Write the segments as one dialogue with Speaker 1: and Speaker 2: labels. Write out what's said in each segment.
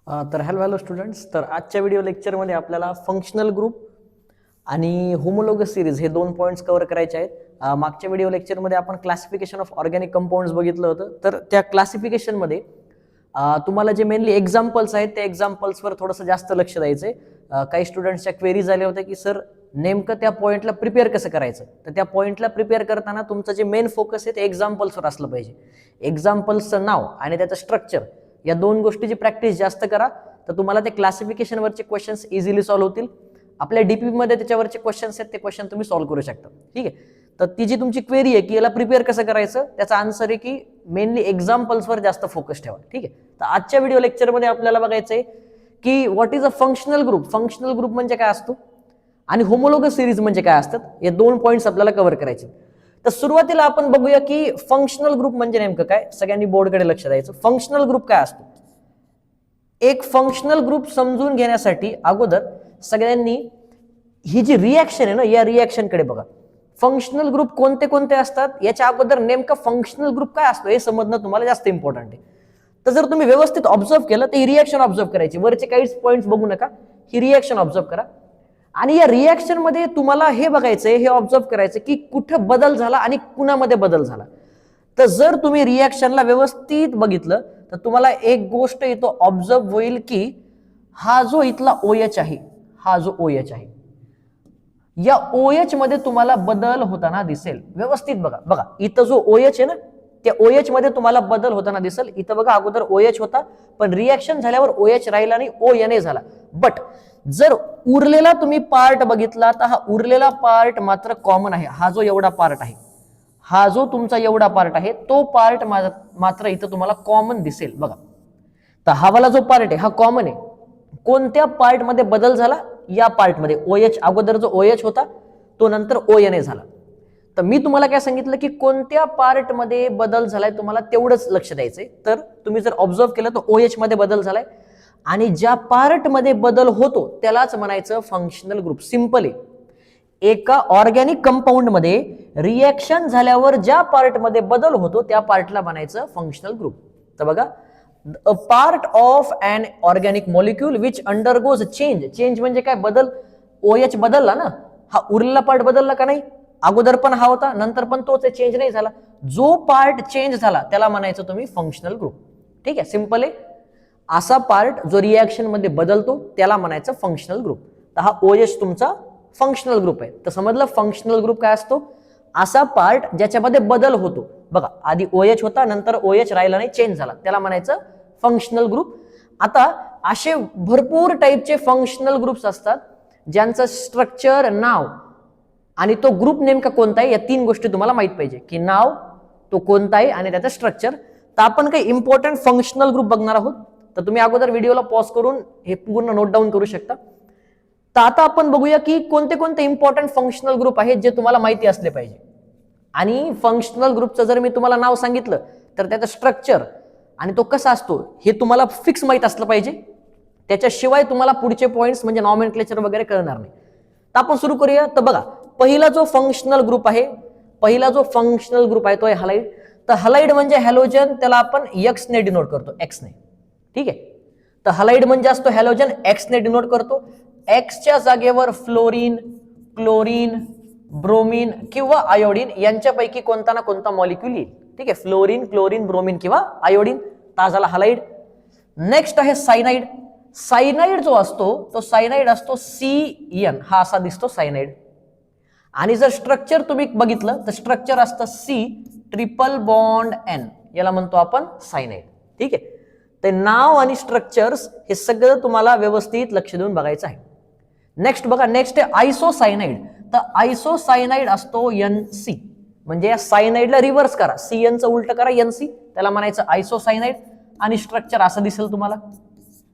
Speaker 1: तर hello students. तर आजच्या व्हिडिओ लेक्चरमध्ये आपल्याला फंक्शनल ग्रुप आणि होमोलोगस सिरीज हे 2 पॉईंट्स कव्हर करायचे आहेत. मागच्या व्हिडिओ लेक्चरमध्ये आपण क्लासिफिकेशन ऑफ ऑर्गॅनिक कंपाऊंड्स बघितलं होतं. तर त्या क्लासिफिकेशनमध्ये तुम्हाला जे मेनली एक्झाम्पल्स आहेत त्या एक्झाम्पल्सवर थोडंसं जास्त लक्ष द्यायचंय. काही स्टुडंट्सच्या क्वेरी झाल्या होत्या की सर नेमकं त्या पॉईंटला प्रिपेअर कसं करायचं. तर त्या पॉईंटला प्रिपेअर करताना तुमचं जे मेन फोकस आहे ते एक्झाम्पल्सवर असलं पाहिजे. एक्झाम्पल्सचं नाव आणि त्याचं स्ट्रक्चर या 2 गोष्टीची प्रॅक्टिस जास्त करा, तर तुम्हाला ते क्लासिफिकेशनवरचे क्वेश्चन्स इझिली सॉल्व्ह होतील. आपल्या डीपी मध्ये त्याच्यावरचे क्वेश्चन्स आहेत ते क्वेश्चन तुम्ही सॉल्व्ह करू शकता. ठीक आहे. तर ती जी तुमची क्वेरी आहे की याला प्रिपेअर कसं करायचं त्याचा आन्सर आहे की मेनली एक्झाम्पल्सवर जास्त फोकस ठेवा. ठीक आहे. तर आजच्या व्हिडिओ लेक्चरमध्ये आपल्याला बघायचं आहे की what is a functional group. Functional group म्हणजे काय असतो आणि होमोलोगस सिरीज म्हणजे काय असतात, हे 2 पॉईंट्स आपल्याला कव्हर करायचे. तर सुरुवातीला आपण बघूया की फंक्शनल ग्रुप म्हणजे नेमकं काय. सगळ्यांनी बोर्डकडे लक्ष द्यायचं. फंक्शनल ग्रुप काय असतो. एक फंक्शनल ग्रुप समजून घेण्यासाठी अगोदर सगळ्यांनी ही जी रिएक्शन आहे ना या रिएक्शनकडे बघा. फंक्शनल ग्रुप कोणते कोणते असतात याच्या अगोदर नेमका फंक्शनल ग्रुप काय असतो हे समजणं तुम्हाला जास्त इम्पॉर्टंट आहे. तर जर तुम्ही व्यवस्थित ऑब्झर्व केलं तर ही रिएक्शन ऑब्झर्व करायची. वरचे काहीच पॉईंट्स बघू नका, ही रिएक्शन ऑब्झर्व करा. आणि या रिएक्शन मध्ये तुम्हाला हे बघायचंय, हे ऑब्झर्व करायचं की कुठं बदल झाला आणि कुणामध्ये बदल झाला. तर जर तुम्ही रिएक्शनला व्यवस्थित बघितलं तर तुम्हाला एक गोष्ट इथं ऑब्झर्व होईल की हा जो इथला OH आहे, हा जो OH आहे या OH मध्ये तुम्हाला बदल होताना दिसेल. व्यवस्थित बघा. बघा इथं जो OH आहे ना त्या OH मध्ये तुम्हाला बदल होताना दिसेल. इथं बघा अगोदर OH होता पण रिएक्शन झाल्यावर OH राहिला आणि ONA झाला. बट जर उरलेला तुम्ही पार्ट बघितला तर हा उरलेला पार्ट मात्र कॉमन आहे. हा जो एवढा पार्ट आहे, हा जो तुमचा एवढा पार्ट आहे तो पार्ट मात्र इथं तुम्हाला कॉमन दिसेल. बघा तर हा वाला जो पार्ट आहे हा कॉमन आहे. कोणत्या पार्ट मध्ये बदल झाला, या पार्ट मध्ये. OH अगोदर जो OH होता तो नंतर ONA झाला. तर मी तुम्हाला काय सांगितलं की कोणत्या पार्ट मध्ये बदल झालाय तुम्हाला तेवढंच लक्ष द्यायचंय. तर तुम्ही जर ऑब्झर्व केलं तर OH मध्ये बदल झालाय आणि ज्या पार्ट मध्ये बदल होतो त्यालाच म्हणायचं फंक्शनल ग्रुप. सिंपल आहे. एका ऑर्गॅनिक कंपाऊंड मध्ये रिएक्शन झाल्यावर ज्या पार्ट मध्ये बदल होतो त्या पार्टला म्हणायचं फंक्शनल ग्रुप. तर बघा, a part of an organic molecule which undergoes change. Change म्हणजे काय, बदल. OH बदलला ना, हा उरलेला पार्ट बदलला का नाही. अगोदर पण हा होता नंतर पण तोच, चेंज नाही झाला. जो पार्ट चेंज झाला त्याला म्हणायचं तुम्ही फंक्शनल ग्रुप. ठीक आहे, सिंपल आहे. असा पार्ट जो रिएक्शन मध्ये बदलतो त्याला म्हणायचं फंक्शनल ग्रुप. तर हा OH तुमचा फंक्शनल ग्रुप आहे. तर समजलं फंक्शनल ग्रुप काय असतो. असा पार्ट ज्याच्यामध्ये बदल होतो. बघा आधी OH होता नंतर OH राहिला नाही, चेंज झाला, त्याला म्हणायचं फंक्शनल ग्रुप. आता असे भरपूर टाईपचे फंक्शनल ग्रुप्स असतात ज्यांचं स्ट्रक्चर, नाव आणि तो ग्रुप नेमका कोणता आहे या 3 गोष्टी तुम्हाला माहित पाहिजे. की नाव, तो कोणता आहे आणि त्याचं स्ट्रक्चर. तर आपण काही इम्पॉर्टंट फंक्शनल ग्रुप बघणार आहोत. तर तुम्ही अगोदर व्हिडिओला पॉज करून हे पूर्ण नोट डाऊन करू शकता. तर आता आपण बघूया की कोणते कोणते इम्पॉर्टंट फंक्शनल ग्रुप आहेत जे तुम्हाला माहिती असले पाहिजे. आणि फंक्शनल ग्रुपचं जर मी तुम्हाला नाव सांगितलं तर त्याचं स्ट्रक्चर आणि तो कसा असतो हे तुम्हाला फिक्स माहित असलं पाहिजे. त्याच्याशिवाय तुम्हाला पुढचे पॉइंट्स म्हणजे नॉमेनक्लेचर वगैरे कळणार नाही. तर आपण सुरू करूया. तर बघा पहिला जो फंक्शनल ग्रुप आहे, तो आहे हलाइड. तर हलाइड म्हणजे हॅलोजन, त्याला आपण X ने डिनोट करतो, X ने. ठीक आहे. तर हलाइड म्हणजे असतो हॅलोजन, X ने डिनोट करतो. Xच्या जागेवर फ्लोरीन, क्लोरीन, ब्रोमीन किंवा आयोडीन यांच्यापैकी कोणता ना कोणता मॉलिक्यूल येईल. ठीक आहे, फ्लोरीन, क्लोरीन, ब्रोमीन किंवा आयोडीन. हा झाला हलाइड. नेक्स्ट आहे सायनाइड. सायनाइड जो असतो तो सायनाइड असतो CN, हा असा दिसतो सायनाइड. आणि जर स्ट्रक्चर तुम्ही बघितलं तर स्ट्रक्चर असतं C ट्रिपल बॉन्ड N, याला म्हणतो आपण सायनाइड. ठीक आहे. ते नाव आणि स्ट्रक्चर्स हे सगळं तुम्हाला व्यवस्थित लक्ष देऊन बघायचं आहे. नेक्स्ट बघा, नेक्स्ट आहे आयसोसायनाइड. तर आयसोसायनाइड असतो NC, म्हणजे या सायनाइडला रिव्हर्स करा, CN चं उलट करा NC, त्याला म्हणायचं आयसोसायनाइड. आणि स्ट्रक्चर असं दिसेल तुम्हाला,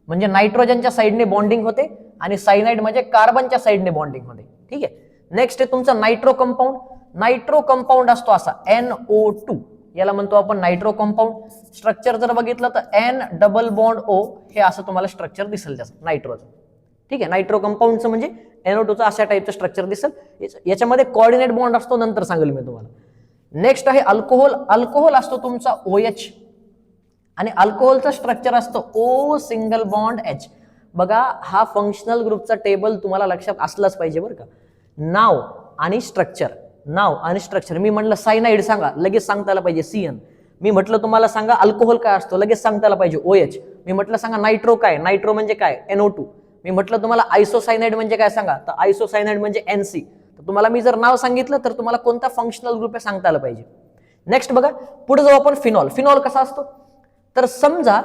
Speaker 1: म्हणजे नायट्रोजनच्या साईडने बॉन्डिंग होते आणि सायनाइड म्हणजे कार्बनच्या साईडने बॉन्डिंग होते. ठीक आहे. नेक्स्ट आहे तुमचा नायट्रो कंपाऊंड. नायट्रो कंपाऊंड असतो असा NO2, याला म्हणतो आपण नायट्रो कंपाऊंड. स्ट्रक्चर जर बघितलं तर N डबल बॉन्ड O, हे असं तुम्हाला स्ट्रक्चर दिसेल त्याचं नायट्रोचं. ठीक आहे. नायट्रो कंपाऊंडचं म्हणजे NO2चं अशा टाईपचं स्ट्रक्चर दिसेल. याच्यामध्ये कोऑर्डिनेट बॉन्ड असतो, नंतर सांगेल मी तुम्हाला. नेक्स्ट आहे अल्कोहोल. अल्कोहोल असतो तुमचा OH. आणि अल्कोहोलचं स्ट्रक्चर असतं O सिंगल बॉन्ड H. बघा हा फंक्शनल ग्रुपचा टेबल तुम्हाला लक्षात असलाच पाहिजे बरं का. नाव आणि स्ट्रक्चर. मी म्हटलं सायनाइड सांगा, लगेच सांगता आलं पाहिजे CN. मी म्हटलं तुम्हाला सांगा अल्कोहोल काय असतो, लगेच सांगता आलं पाहिजे OH. मी म्हटलं सांगा नायट्रो काय, नायट्रो म्हणजे काय NO2. मी म्हटलं तुम्हाला आयसोसायनाइड म्हणजे काय सांगा, तर आयसोसायनाइड म्हणजे NC. तर तुम्हाला मी जर नाव सांगितलं तर तुम्हाला कोणता फंक्शनल ग्रुप आहे सांगता आलं पाहिजे. नेक्स्ट बघा, पुढे जाऊ आपण फिनॉल. फिनॉल कसा असतो, तर समजा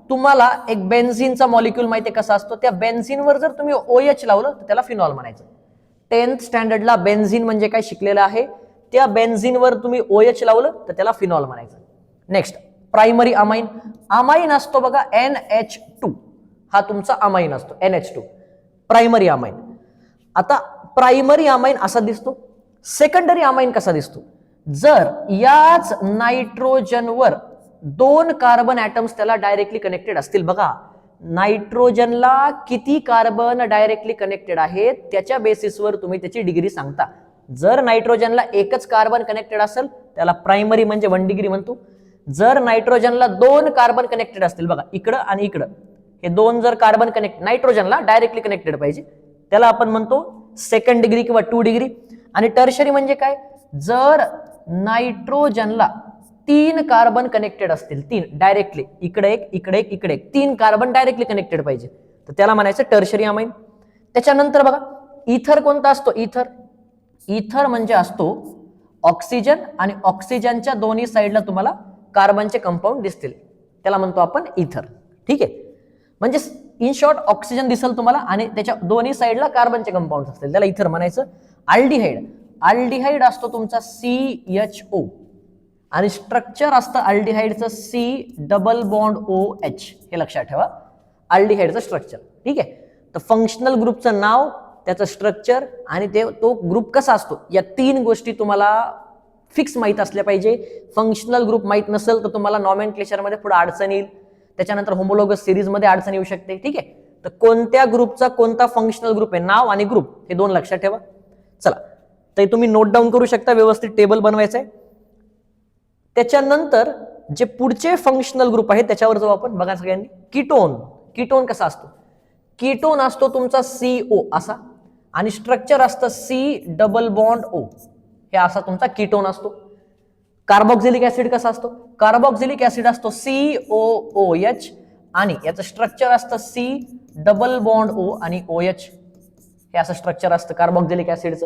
Speaker 1: तुम्हाला एक बेन्झिनचा मॉलिक्यूल माहिती आहे कसा असतो, त्या बेन्झिनवर जर तुम्ही OH लावलं तर त्याला फिनॉल म्हणायचं. 10th स्टँडर्डला बेन्झिन म्हणजे काय शिकलेलं आहे, त्या बेन्झिनवर तुम्ही OH लावलं तर त्याला फिनॉल म्हणायचं. Next primary amine. अमाइन असतो बघा NH2, हा तुमचा अमाइन असतो NH2, प्रायमरी अमाइन. आता प्रायमरी अमाइन असा दिसतो. सेकंडरी अमाइन कसा दिसतो, जर याच नायट्रोजनवर 2 कार्बन ॲटम्स त्याला डायरेक्टली कनेक्टेड असतील. बघा नायट्रोजनला किती कार्बन डायरेक्टली कनेक्टेड आहेत त्याच्या बेसिसवर तुम्ही त्याची डिग्री सांगता. जर नायट्रोजनला एकच कार्बन कनेक्टेड असेल त्याला प्रायमरी म्हणजे 1 डिग्री म्हणतो. जर नायट्रोजनला 2 कार्बन कनेक्टेड असतील, बघा इकडं आणि इकडं, हे 2 जर कार्बन नायट्रोजनला डायरेक्टली कनेक्टेड पाहिजे, त्याला आपण म्हणतो सेकंड डिग्री किंवा 2 डिग्री. आणि टर्शरी म्हणजे काय, जर नायट्रोजनला 3 कार्बन कनेक्टेड असतील, 3 डायरेक्टली, इकडे एक इकडे एक इकडे एक, 3 कार्बन डायरेक्टली कनेक्टेड पाहिजे, तर त्याला म्हणायचं टर्शरी अमाइन. त्याच्यानंतर बघा इथर कोणता असतो, इथर म्हणजे असतो ऑक्सिजन आणि ऑक्सिजनच्या दोन्ही साईडला तुम्हाला कार्बनचे कंपाऊंड दिसतील, त्याला म्हणतो आपण इथर. ठीक आहे, म्हणजे इन शॉर्ट ऑक्सिजन दिसेल तुम्हाला आणि त्याच्या दोन्ही साईडला कार्बनचे कंपाऊंड असतील, त्याला इथर म्हणायचं. अल्डिहाइड असतो तुमचा CHO आणि स्ट्रक्चर असतं अल्डिहाइडचं C डबल बॉन्ड OH. हे लक्षात ठेवा, अल्डिहाइडचं स्ट्रक्चर. ठीक आहे, तर फंक्शनल ग्रुपचं नाव, त्याचं स्ट्रक्चर आणि तो ग्रुप कसा असतो, या 3 गोष्टी तुम्हाला फिक्स माहीत असल्या पाहिजे. फंक्शनल ग्रुप माहीत नसेल तर तुम्हाला नॉमेनक्लेचरमध्ये पुढे अडचण येईल, त्याच्यानंतर होमोलॉगस सिरीजमध्ये अडचण येऊ शकते. ठीक आहे, तर कोणत्या ग्रुपचा कोणता फंक्शनल ग्रुप आहे, नाव आणि ग्रुप, हे 2 लक्षात ठेवा. चला, तर तुम्ही नोट डाऊन करू शकता, व्यवस्थित टेबल बनवायचं आहे. त्याच्यानंतर जे पुढचे फंक्शनल ग्रुप आहेत त्याच्यावर जाऊ आपण. बघा सगळ्यांनी, कीटोन कसा असतो, कीटोन असतो तुमचा CO असा आणि स्ट्रक्चर असतं C डबल बॉन्ड O. हे असा तुमचा कीटोन असतो. कार्बोक्सिलिक ऍसिड कसा असतो, कार्बोक्सिलिक ऍसिड असतो COOH आणि याचं स्ट्रक्चर असतं C डबल बॉन्ड O आणि OH. हे असं स्ट्रक्चर असतं कार्बोक्सिलिक ऍसिडचं.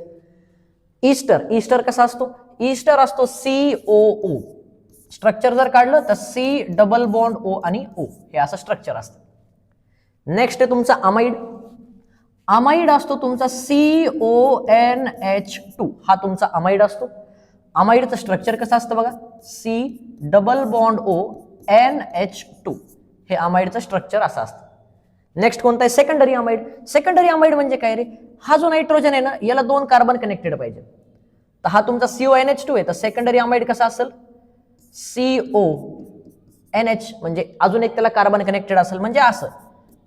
Speaker 1: ईस्टर कसा असतो, ईस्टर असतो COO. स्ट्रक्चर जर काढलं तर C डबल बॉन्ड O आणि O, हे असं स्ट्रक्चर असतं. नेक्स्ट आहे तुमचा अमाइड असतो तुमचा CONH2. हा तुमचा अमाइड असतो. अमाइडचं स्ट्रक्चर कसं असतं बघा, C double bond O NH2. हे अमाइडचं स्ट्रक्चर असं असतं. नेक्स्ट कोणता आहे, सेकंडरी अमाइड म्हणजे काय रे, हा जो नायट्रोजन आहे ना याला 2 कार्बन कनेक्टेड पाहिजे, तर हा तुमचा CONH2 आहे. तर सेकंडरी अमाइड कसा असेल, CONH म्हणजे अजून एक त्याला कार्बन कनेक्टेड असेल, म्हणजे असं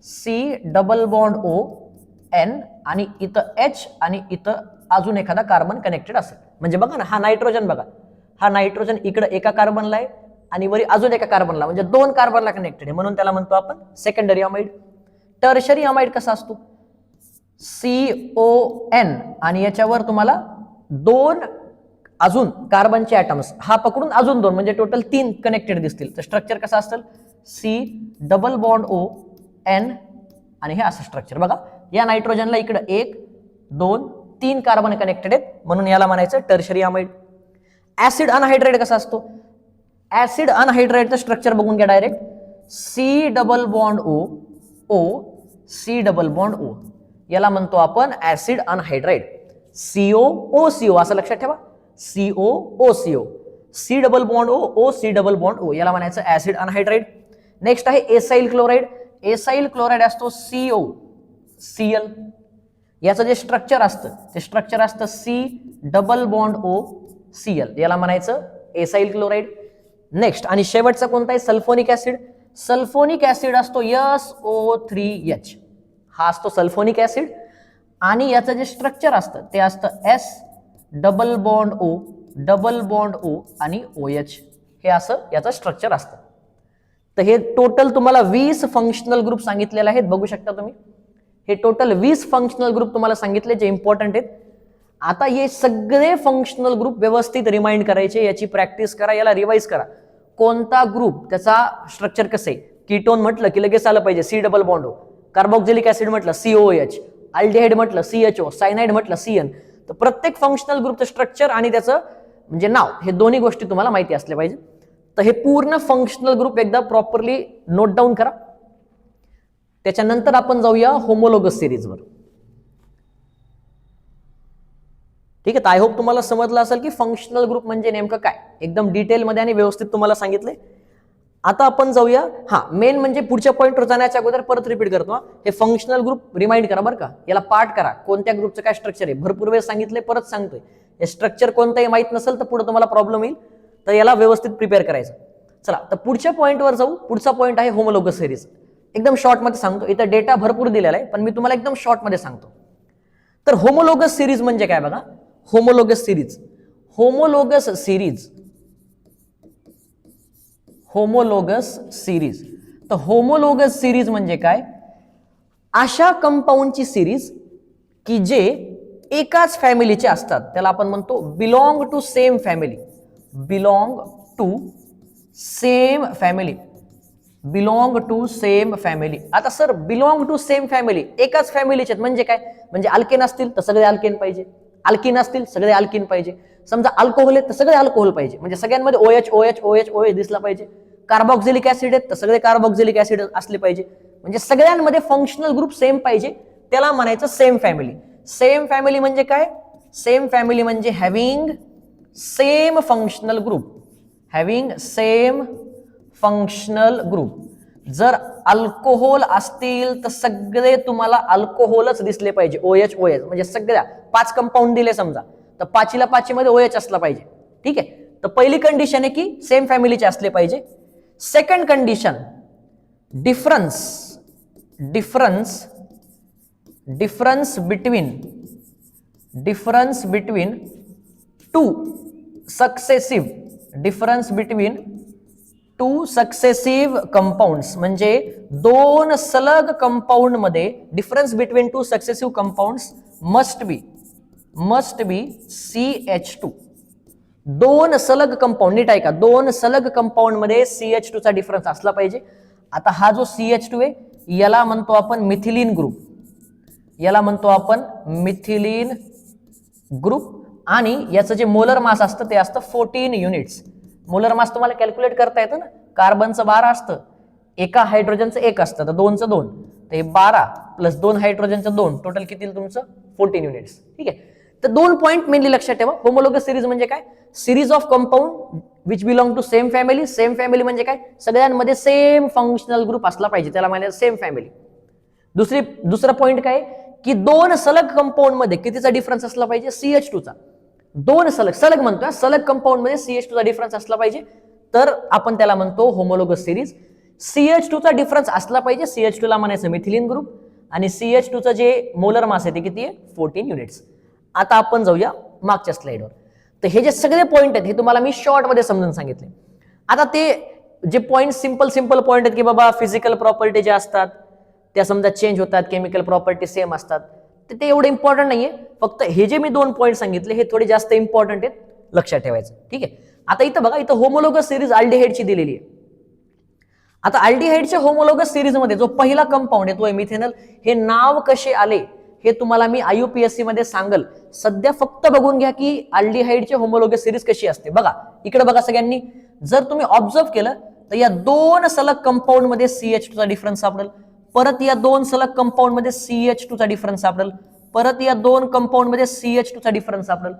Speaker 1: C double bond O N आणि इथं H आणि इथं अजून एखादा कार्बन कनेक्टेड असेल. म्हणजे बघा ना, हा नायट्रोजन इकडे एका कार्बनला आहे आणि वरी अजून एका कार्बनला, म्हणजे 2 कार्बनला कनेक्टेड आहे, म्हणून त्याला म्हणतो आपण सेकंडरी अमाइड. टर्शरी अमाइड कसा असतो, CON आणि याच्यावर तुम्हाला 2 अजून कार्बनचे ॲटम्स, हा पकडून अजून 2 म्हणजे टोटल 3 कनेक्टेड दिसतील. तर स्ट्रक्चर कसं असेल, C double bond O N आणि हे असं स्ट्रक्चर. बघा या नायट्रोजनला इकडे 1 2 3 कार्बन कनेक्टेड आहेत, म्हणून याला म्हणायचं टर्शरी अमाइड. ऍसिड अनहायड्राइड कसा असतो, ऍसिड अनहायड्राइडचं स्ट्रक्चर बघून घ्या direct, C double bond O C double bond O. याला म्हणतो आपण ऍसिड अनहायड्राइड. COOCO असं लक्षात ठेवा, COOCO, C double bond O C double bond O, याला म्हणायचं ऍसिड अनहायड्राइड. नेक्स्ट आहे एसाइल क्लोराइड असतो COCl. याचं जे स्ट्रक्चर असतं ते स्ट्रक्चर असतं C double bond O Cl, याला म्हणायचं एसाइल क्लोराइड. नेक्स्ट आणि शेवटचा कोणता आहे, सल्फोनिक ऍसिड असतो SO3H. हा असतो सल्फोनिक ऍसिड आणि याचं जे स्ट्रक्चर असतं ते असतं S डबल बॉन्ड O आणि OH. हे असं याचं स्ट्रक्चर असतं. तर हे टोटल तुम्हाला 20 फंक्शनल ग्रुप सांगितलेले आहेत, बघू शकता तुम्ही. हे टोटल 20 फंक्शनल ग्रुप तुम्हाला सांगितले जे इम्पॉर्टंट आहेत. आता हे सगळे फंक्शनल ग्रुप व्यवस्थित रिमाइंड करायचे, याची प्रॅक्टिस करा, याला रिवाइज करा. कोणता ग्रुप, त्याचा स्ट्रक्चर कसं आहे. कीटोन म्हटलं की लगेच आलं पाहिजे C double bond O, carboxylic acid म्हटलं COOH, अल्डिहाइड म्हटलं CHO, सायनाइड म्हटलं CN. तर प्रत्येक फंक्शनल ग्रुपचं स्ट्रक्चर आणि त्याचं म्हणजे नाव, हे दोन्ही गोष्टी तुम्हाला माहिती असल्या पाहिजे. तर हे पूर्ण फंक्शनल ग्रुप एकदा प्रॉपरली नोट डाऊन करा. त्याच्यानंतर आपण जाऊया होमोलोगस सिरीजवर. ठीक आहे. आय होप तुम्हाला समजलं असेल की फंक्शनल ग्रुप म्हणजे नेमकं काय, एकदम डिटेलमध्ये आणि व्यवस्थित तुम्हाला सांगितले. आता आपण जाऊया, मेन म्हणजे पुढच्या पॉईंटवर जाण्याच्या अगोदर परत रिपीट करतो. हे फंक्शनल ग्रुप रिमाइंड करा बरं का, याला पार्ट करा, कोणत्या ग्रुपचं काय स्ट्रक्चर आहे. भरपूर वेळ सांगितले, परत सांगतोय. हे स्ट्रक्चर कोणतंही माहित नसेल तर पुढे तुम्हाला प्रॉब्लेम येईल, तर याला व्यवस्थित प्रिपेअर करायचं. चला तर पुढच्या पॉईंटवर जाऊ. पुढचा पॉईंट आहे होमोलोगस सिरीज. एकदम शॉर्टमध्ये सांगतो, इथं डेटा भरपूर दिलेला आहे पण मी तुम्हाला एकदम शॉर्टमध्ये सांगतो. तर होमोलोगस सिरीज म्हणजे काय बघा. Homologous series, homologous series, homologous series. तर होमोलोगस सिरीज म्हणजे काय, अशा कंपाऊंडची सिरीज की जे एकाच फॅमिलीचे असतात, त्याला आपण म्हणतो belong to same family. Belong to same family, belong to same family. आता sir belong to same family, एकाच फॅमिलीचे म्हणजे काय, म्हणजे अल्केन असतील तर सगळे अल्केन पाहिजे, अल्किन असतील सगळे अल्किन पाहिजे. समजा अल्कोहोल आहेत तर सगळे अल्कोहोल पाहिजे, म्हणजे सगळ्यांमध्ये OH OH OH OH दिसला पाहिजे. कार्बोक्सिलिक ऍसिड आहेत तर सगळे कार्बोक्सिलिक ऍसिड असले पाहिजे, म्हणजे सगळ्यांमध्ये फंक्शनल ग्रुप सेम पाहिजे, त्याला म्हणायचं सेम फॅमिली. सेम फॅमिली म्हणजे काय, सेम फॅमिली म्हणजे having same functional group, having same functional group. जर अल्कोहोल असतील तर सगळे तुम्हाला अल्कोहोलच दिसले पाहिजे, OH OH, म्हणजे सगळ्या 5 कंपाऊंड दिले समजा तर 5ला 5 मध्ये OH असला पाहिजे. ठीक आहे. तर पहिली कंडिशन आहे की सेम फॅमिलीचे असले पाहिजे. Second condition, difference, difference, difference between, difference between two successive, difference between two successive compounds, म्हणजे दोन सलग कंपाऊंड मध्ये difference between two successive compounds must be CH2. दोन सलग कंपाऊंड, नीट ऐका, दोन सलग कंपाऊंड मध्ये CH2 चा डिफरन्स असला पाहिजे. आता हा जो CH2 आहे याला म्हणतो आपण मिथिलीन ग्रुप, याला म्हणतो आपण मिथिलीन ग्रुप. आणि याचं जे मोलर मास असतं ते असतं 14 युनिट्स. मोलर मास तुम्हाला कॅल्क्युलेट करता येतं ना, कार्बनचं 12 असतं, एका हायड्रोजनचं 1 असतं, तर 2चं 2, तर हे 12 प्लस 2 हायड्रोजनचं 2, टोटल किती तुमचं 14 युनिट्स. ठीक आहे. तर 2 पॉईंट मेनली लक्षात ठेवा. होमोलोगस सिरीज म्हणजे काय, series of compound which belong to same family. Same family म्हणजे काय, सगळ्यांमध्ये सेम फंक्शनल ग्रुप असला पाहिजे, त्याला म्हणायचं सेम फॅमिली. दुसरा पॉईंट काय की दोन सलग कंपाऊंड मध्ये कितीचा डिफरन्स असला पाहिजे, CH2 चा. दोन सलग म्हणतोय, सलग कंपाऊंड मध्ये CH2 चा डिफरन्स असला पाहिजे, तर आपण त्याला म्हणतो होमोलोगस सिरीज. CH2 चा डिफरन्स असला पाहिजे, CH2 ला म्हणायचं मिथिलीन ग्रुप, आणि CH2 चा जे मोलर मास आहे ते किती आहे, 14 युनिट्स. आता आपण जाऊया मागच्या स्लाइडवर. तर हे जे सगळे पॉईंट आहेत हे तुम्हाला मी शॉर्ट मध्ये समजून सांगितले. आता ते जे पॉईंट सिंपल पॉईंट आहेत की बाबा फिजिकल प्रॉपर्टी जे असतात त्या समजा चेंज होतात, केमिकल प्रॉपर्टी सेम असतात, ते एवढं इम्पॉर्टंट नाहीये. फक्त हे जे मी 2 पॉईंट सांगितले हे थोडे जास्त इम्पॉर्टंट आहेत, लक्षात ठेवायचं. ठीक आहे. आता इथं बघा, इथं होमोलोगस सिरीज अल्डिहाइडची दिलेली आहे. आता अल्डिहाइडच्या होमोलोगस सिरीज मध्ये जो पहिला कंपाऊंड आहे तो आहे मिथेनॉल. हे नाव कसे आले हे तुम्हाला मी IUPSC मध्ये सांगल. सध्या फक्त बघून घ्या की अल्डिहाइडचे होमोलोगस सिरीज कशी असते. बघा इकडे बघा सगळ्यांनी, जर तुम्ही ऑब्झर्व केलं तर या दोन सलग कंपाऊंड मध्ये CH2 चा डिफरन्स सापडेल, परत या दोन सलग कंपाऊंड मध्ये CH2 चा डिफरन्स सापडेल, परत या दोन कंपाऊंड मध्ये CH2 चा डिफरन्स सापडेल.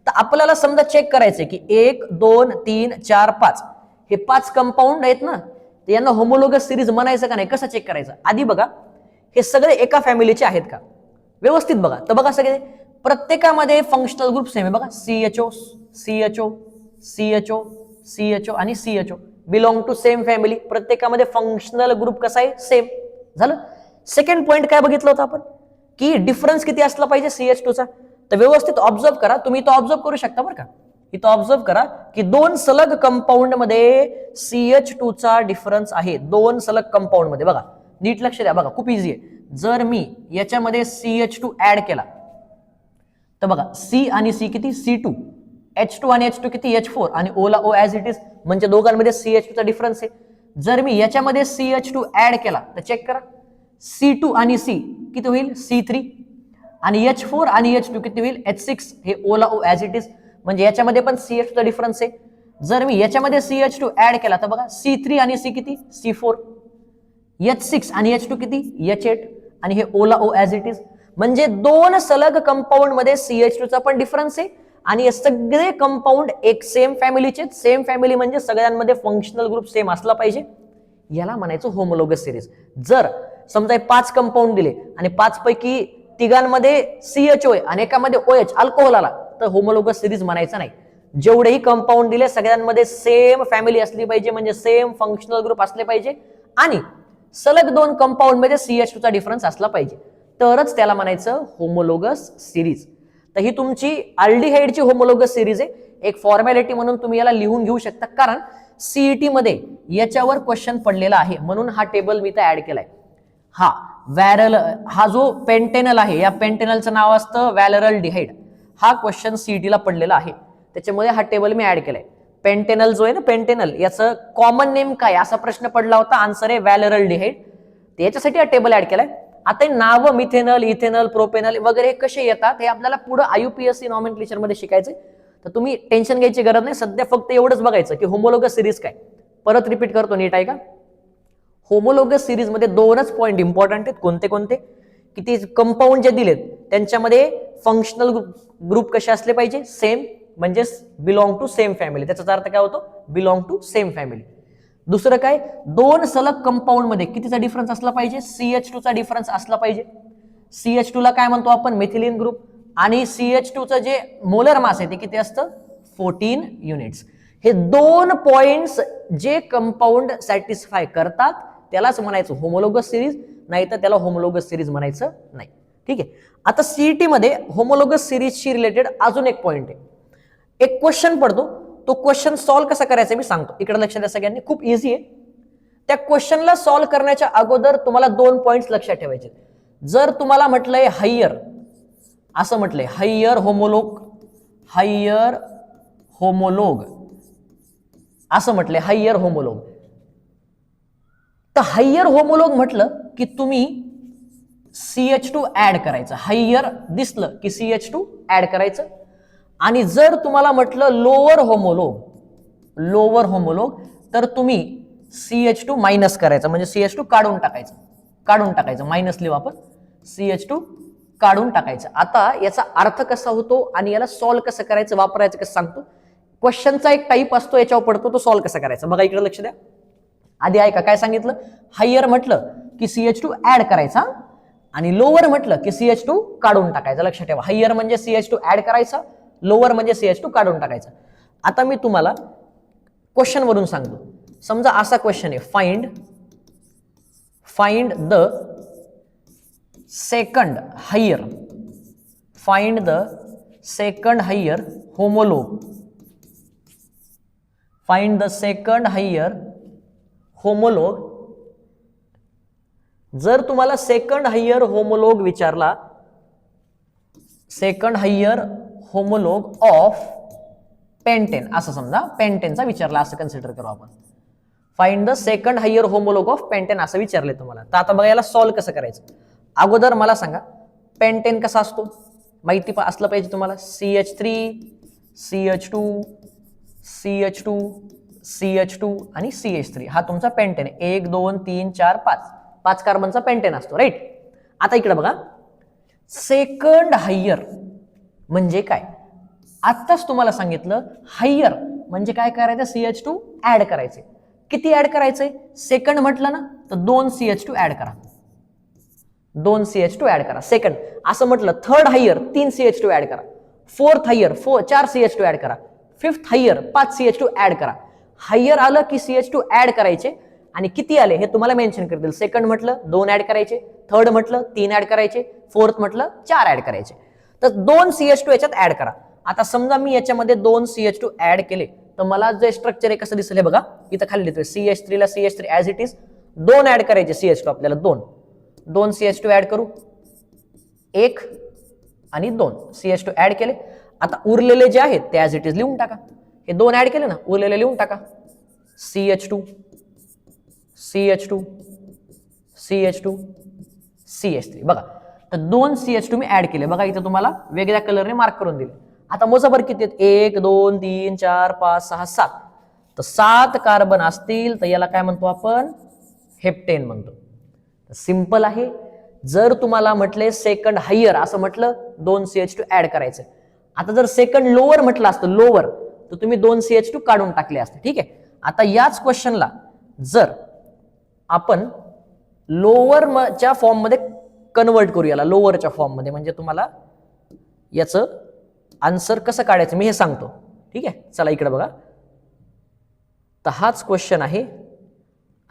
Speaker 1: तर आपल्याला समजा चेक करायचंय की 1 2 3 4 5 हे 5 कंपाऊंड आहेत ना, तर यांना होमोलोगस सिरीज म्हणायचं का नाही, कसं चेक करायचं. आधी बघा हे सगळे एका फॅमिलीचे आहेत का, व्यवस्थित बघा. तर बघा सगळे प्रत्येकामध्ये फंक्शनल ग्रुप सेम आहे. बघा CHO CHO CHO CHO आणि CHO belong to same family. प्रत्येकामध्ये फंक्शनल ग्रुप कसा आहे, सेम. झालं. सेकंड पॉइंट काय बघितलं होतं आपण की डिफरन्स किती असला पाहिजे CH2 चा. तर व्यवस्थित ऑब्झर्व करा, तुम्ही तो ऑब्झर्व करू शकता बरं का. इथं ऑब्झर्व करा की दोन सलग कंपाऊंड मध्ये CH2 चा डिफरन्स आहे. दोन सलग कंपाऊंड मध्ये बघा, नीट लक्ष द्या. बघा खूप इझी आहे. जर मी याच्यामध्ये CH2 ऍड केला तर बघा C आणि C किती C2, H2 आणि H2 किती H4 आणि O ला O ऍज इट इज, म्हणजे दोघांमध्ये CH2 चा डिफरन्स आहे. जर मी याच्यामध्ये CH2 ऍड केला तर चेक करा, C2 आणि C किती होईल C3 आणि H4 आणि H2 किती होईल H6, हे O ला O ऍज इट इज, म्हणजे याच्यामध्ये पण CH2 चा डिफरन्स आहे. जर मी याच्यामध्ये CH2 ऍड केला तर बघा C3 आणि C किती C4, H6 आणि H2 किती H8 आणि हे O ला O ऍज इट इज, म्हणजे दोन सलग कंपाऊंड मध्ये CH2 चा पण डिफरन्स आहे आणि हे सगळे कंपाऊंड एक सेम फॅमिलीचे. सेम फॅमिली म्हणजे सगळ्यांमध्ये फंक्शनल ग्रुप सेम असला पाहिजे, याला म्हणायचं होमोलोगस सिरीज. जर समजा 5 कंपाऊंड दिले आणि 5 पैकी तिघांमध्ये CHO आहे आणि एकामध्ये OH अल्कोहोल आला तर होमोलोगस सिरीज म्हणायचं नाही. जेवढेही कंपाऊंड दिले सगळ्यांमध्ये सेम फॅमिली असली पाहिजे, म्हणजे सेम फंक्शनल ग्रुप असले पाहिजे आणि सलग दोन कंपाऊंड मध्ये CH2 चा डिफरन्स असला पाहिजे, तरच त्याला म्हणायचं होमोलोगस सिरीज. तर ही तुमची अल्डिहाइडची होमोलोगस सिरीज आहे. एक फॉर्मॅलिटी म्हणून तुम्ही याला लिहून घेऊ शकता, कारण CET मध्ये याच्यावर क्वेश्चन पडलेला आहे म्हणून हा टेबल मी इथे ऍड केलाय. हा जो पेंटेनल आहे, या पेंटेनलचं नाव असतं व्हॅलरल्डिहाइड. हा क्वेश्चन CET ला पडलेला आहे, त्याच्यामुळे हा टेबल मी ऍड केलाय. पेंटेनल जो आहे ना, पेंटेनल याचं कॉमन नेम काय असा प्रश्न पडला होता, आन्सर आहे व्हॅलरल्डिहाइड. याच्यासाठी हा टेबल ऍड केलाय. आता नाव मिथेनल, इथेनल, प्रोपेनल वगैरे कसे येतात हे आपल्याला पुढे IUPAC नॉमेनक्लेचर मध्ये शिकायचंय, तर तुम्ही टेन्शन घ्यायची गरज नाही. सध्या फक्त एवढंच बघायचं की होमोलोगस सिरीज काय. परत रिपीट करतो, नीट आहे का. होमोलोगस सिरीज मध्ये दोनच पॉइंट इंपॉर्टंट आहेत. कोणते कोणते, की ते कंपाऊंड जे दिलेत त्यांच्यामध्ये फंक्शनल ग्रुप कसे असले पाहिजे, सेम, म्हणजे बिलॉंग टू सेम फॅमिली. त्याचा अर्थ काय होतो, बिलॉंग टू सेम फॅमिली. दुसरं काय, दोन सलग कंपाऊंड मध्ये कितीचा डिफरन्स असला पाहिजे, CH2 चा डिफरन्स असला पाहिजे. CH2 ला काय म्हणतो आपण, मेथिलीन ग्रुप, आणि CH2 चं जे मोलर मास आहे ते किती असतं 14 युनिट्स. हे दोन पॉइंट्स जे कंपाऊंड सॅटिस्फाय करतात त्यालाच म्हणायचं होमोलोगस सिरीज, नाही तर त्याला होमोलोगस सिरीज म्हणायचं नाही. ठीक आहे. आता CET मध्ये होमोलोगस सिरीजशी रिलेटेड अजून एक पॉइंट आहे. एक क्वेश्चन पडतो, तो क्वेश्चन सॉल्व्ह कसा करायचा मी सांगतो. इकडे लक्ष द्या सगळ्यांनी, खूप इझी आहे. त्या क्वेश्चनला सॉल्व्ह करण्याच्या अगोदर तुम्हाला दोन पॉइंट्स लक्षात ठेवायचे. जर तुम्हाला म्हटलंय हायर, असं म्हटलंय हायर होमोलोग, हायर होमोलोग असं म्हटलंय, हायर होमोलोग, तर हायर होमोलोग म्हटलं की तुम्ही CH2 ऍड करायचं. हायर दिसलं की CH2 ऍड करायचं. आणि जर तुम्हाला म्हटलं लोअर होमोलोग, लोअर होमोलोग, तर तुम्ही CH2 मायनस करायचं, म्हणजे CH2 काढून टाकायचं. काढून टाकायचं, मायनस लिहू आपण, CH2 काढून टाकायचं. आता याचा अर्थ कसा होतो आणि याला सॉल्व्ह कसं करायचं, वापरायचं कसं सांगतो. क्वेश्चनचा एक टाईप असतो, याच्यावर पडतो, तो सॉल्व्ह कसा करायचा बघा. इकडे लक्ष द्या. आधी ऐका काय सांगितलं. हायर म्हटलं की CH2 ऍड करायचा आणि लोअर म्हटलं की CH2 काढून टाकायचा. लक्षात ठेवा, हायर म्हणजे CH2 ऍड करायचा, लोअर म्हणजे CH2 काढून टाकायचा. आता मी तुम्हाला क्वेश्चन वरून सांगतो. समजा असा क्वेश्चन आहे, find the second higher, find the second higher homolog, find the second higher homolog. जर तुम्हाला सेकंड हायर होमोलोग विचारला, second higher homolog of pentane, असं समजा पेंटेनचा विचारला, असं कन्सिडर करू आपण. Find the second higher homolog of pentane असं विचारले तुम्हाला. तर आता बघा याला सॉल्व्ह कसं करायचं. अगोदर मला सांगा पेंटेन कसा असतो, माहिती असलं पाहिजे तुम्हाला. CH3, CH2, CH2, CH2 आणि CH3 हा तुमचा पेंटेन आहे. 1 2 3 4 5 5 कार्बनचा पेंटेन असतो, राईट. आता इकडे बघा, सेकंड हायर म्हणजे काय. आत्ताच तुम्हाला सांगितलं हायर म्हणजे काय करायचं, CH2 ऍड करायचे. किती ऍड करायचंय, सेकंड म्हटलं ना तर 2 CH2 ऍड करा, 2 CH2 ऍड करा. सेकंड असं म्हटलं, थर्ड हायर 3 CH2 ऍड करा, फोर्थ हायर 4 CH2 ऍड करा, फिफ्थ हायर 5 CH2 ऍड करा. हायर आलं की CH2 ऍड करायचे आणि किती आले हे तुम्हाला मेन्शन करतील. सेकंड म्हटलं 2 ऍड करायचे, थर्ड म्हटलं 3 ऍड करायचे, फोर्थ म्हटलं 4 ऍड करायचे. तर 2 CH2 याच्यात ऍड करा. आता समजा मी याच्यामध्ये 2 CH2 ऍड केले तर मला जे स्ट्रक्चर आहे कसं दिसेल हे बघा, इथं खाली लिहितोय CH3 ला CH3 as it is 2 add करायचे CH2 आपल्याला 2 CH2 ऍड करू, 1 आणि 2 CH2 ऍड केले. आता उरलेले जे आहेत ते ऍज इट इज लिहून टाका. हे 2 ऍड केले ना, उरलेले लिहून टाका. CH2 CH2 CH2 CH3 बघा. तर 2 CH2 मी ऍड केले बघा, इथे तुम्हाला वेगळ्या कलरने मार्क करून दिले. आता मोजा बरं किती आहेत, 1 2 3 4 5 6 7. तर 7 कार्बन असतील तर याला काय म्हणतो आपण, हेप्टेन म्हणतो. सिंपल आहे. जर तुम्हाला म्हटले सेकंड हायर असं म्हटलं 2 CH2 ऍड करायचं. आता जर सेकंड लोअर म्हटलं असतं लोअर तर तुम्ही 2 CH2 काढून टाकले असते. ठीक आहे. आता याच क्वेश्चनला जर आपण लोअरच्या फॉर्म मध्ये कन्वर्ट करू, याला लोअरच्या फॉर्म मध्ये, म्हणजे तुम्हाला याचं आन्सर कसं काढायचं मी हे सांगतो. ठीक आहे, चला इकडे बघा. तर हाच क्वेश्चन आहे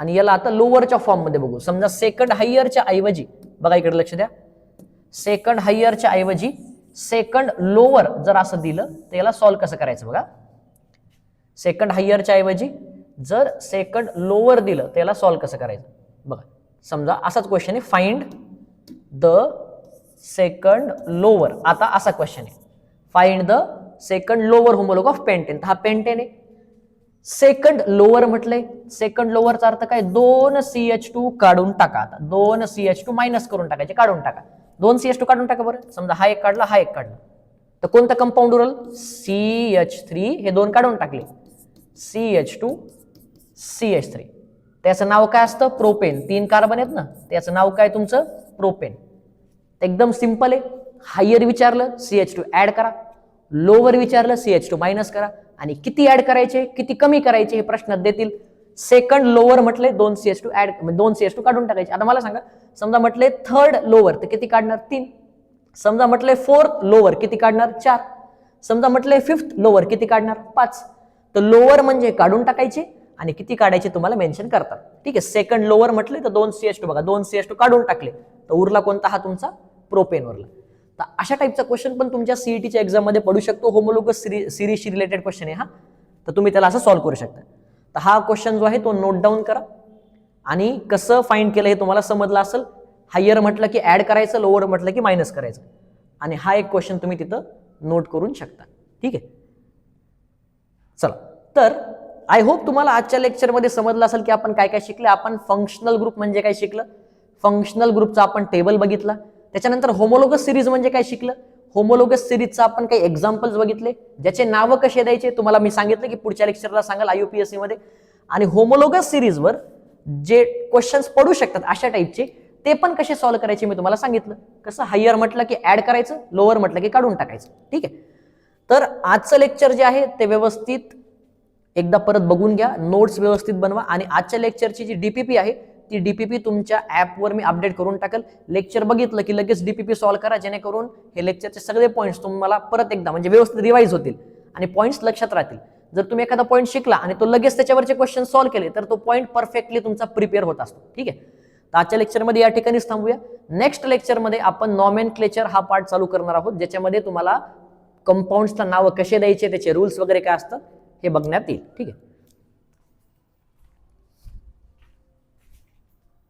Speaker 1: आणि याला आता लोअरच्या फॉर्म मध्ये बघू. समजा सेकंड हायरच्या ऐवजी बघा इकडे लक्ष द्या, सेकंड हायरच्या ऐवजी सेकंड लोअर जर असं दिलं तर याला सॉल्व्ह कसं करायचं बघा. सेकंड हायरच्या ऐवजी जर सेकंड लोअर दिलं तर याला सॉल्व्ह कसं करायचं बघा. समजा असाच क्वेश्चन आहे, फाइंड द सेकंड लोअर. आता असा क्वेश्चन आहे, find the second lower homologue of pentane. हा पेंटेन आहे. सेकंड लोअर म्हटलंय, सेकंड लोअरचा अर्थ काय, 2 CH2 काढून टाका. आता 2 CH2 मायनस करून टाकायचे, काढून टाका. 2 CH2 काढून टाका बरं. समजा हा एक काढला, हा एक काढला, तर कोणतं कंपाऊंड उरल, CH3. हे 2 काढून टाकले, CH2 CH3. त्याचं नाव काय असतं, प्रोपेन. 3 कार्बन आहेत ना, त्याचं नाव काय तुमचं, प्रोपेन. एकदम सिंपल आहे. हायर विचारलं CH2 ऍड करा, लोअर विचारलं CH2 मायनस करा, आणि किती ऍड करायचे किती कमी करायचे हे प्रश्नात देतील. सेकंड लोअर म्हटले 2 CH2 ऍड, 2 CH2 काढून टाकायचे. आता मला सांगा, समजा म्हटले थर्ड लोअर तर किती काढणार, 3. समजा म्हटले फोर्थ लोअर किती काढणार, 4. समजा म्हटले फिफ्थ लोअर किती काढणार, 5. तर लोअर म्हणजे काढून टाकायचे आणि किती काढायचे तुम्हाला मेन्शन करतात. ठीक आहे. सेकंड लोअर म्हटले तर 2 CH2 बघा, 2 CH2 काढून टाकले तर उरला कोणता, हा तुमचा प्रोपेन उरला. तर अशा टाईपचा क्वेश्चन पण तुमच्या सीईटीच्या एक्झाम मध्ये पडू शकतो. होमोलोगस सिरीजशी रिलेटेड क्वेश्चन आहे हा, तर तुम्ही त्याला असं सॉल्व्ह करू शकता. तर हा क्वेश्चन जो आहे तो नोट डाऊन करा आणि कसं फाइंड केलं हे तुम्हाला समजलं असेल. हायर म्हटलं की ऍड करायचं, लोअर म्हटलं की मायनस करायचं, आणि हा एक क्वेश्चन तुम्ही तिथं नोट करून शकता. ठीक आहे. चला, तर आय होप तुम्हाला आजच्या लेक्चरमध्ये समजलं असेल की आपण काय काय शिकले. आपण फंक्शनल ग्रुप म्हणजे काय शिकलं, फंक्शनल ग्रुपचा आपण टेबल बघितला. त्याच्यानंतर होमोलोगस सिरीज म्हणजे काय शिकलं, होमोलोगस सिरीजचा आपण काही एक्झाम्पल्स बघितले, ज्याचे नावं कसे द्यायचे तुम्हाला मी सांगितलं की पुढच्या लेक्चरला सांगाल IUPSC मध्ये. आणि होमोलोगस सिरीजवर जे क्वेश्चन्स पडू शकतात अशा टाईपचे ते पण कसे सॉल्व्ह करायचे मी तुम्हाला सांगितलं. कसं हायर म्हटलं की ऍड करायचं, लोअर म्हटलं की काढून टाकायचं. ठीक आहे. तर आजचं लेक्चर जे आहे ते व्यवस्थित एकदा परत बघून घ्या, नोट्स व्यवस्थित बनवा, आणि आजच्या लेक्चरची जी DPP आहे ती DPP तुमच्या ॲपवर मी अपडेट करून टाकेल. लेक्चर बघितलं की लगेच DPP सॉल्व्ह करा, जेणेकरून हे लेक्चरचे सगळे पॉईंट्स तुम्हाला परत एकदा म्हणजे व्यवस्थित रिवाइज होतील आणि पॉईंट्स लक्षात राहतील. जर तुम्ही एखादा पॉईंट शिकला आणि तो लगेच त्याच्यावरचे क्वेश्चन सॉल्व्ह केले तर तो पॉईंट परफेक्टली तुमचा प्रिपेअर होत असतो. ठीक आहे. तर आजच्या लेक्चरमध्ये या ठिकाणीच थांबूया. नेक्स्ट लेक्चरमध्ये आपण नॉमेनक्लेचर हा पार्ट चालू करणार आहोत, ज्याच्यामध्ये तुम्हाला कंपाऊंड्सला नावं कसे द्यायचे, त्याचे रूल्स वगैरे काय असतात हे बघण्यात येईल. ठीक आहे.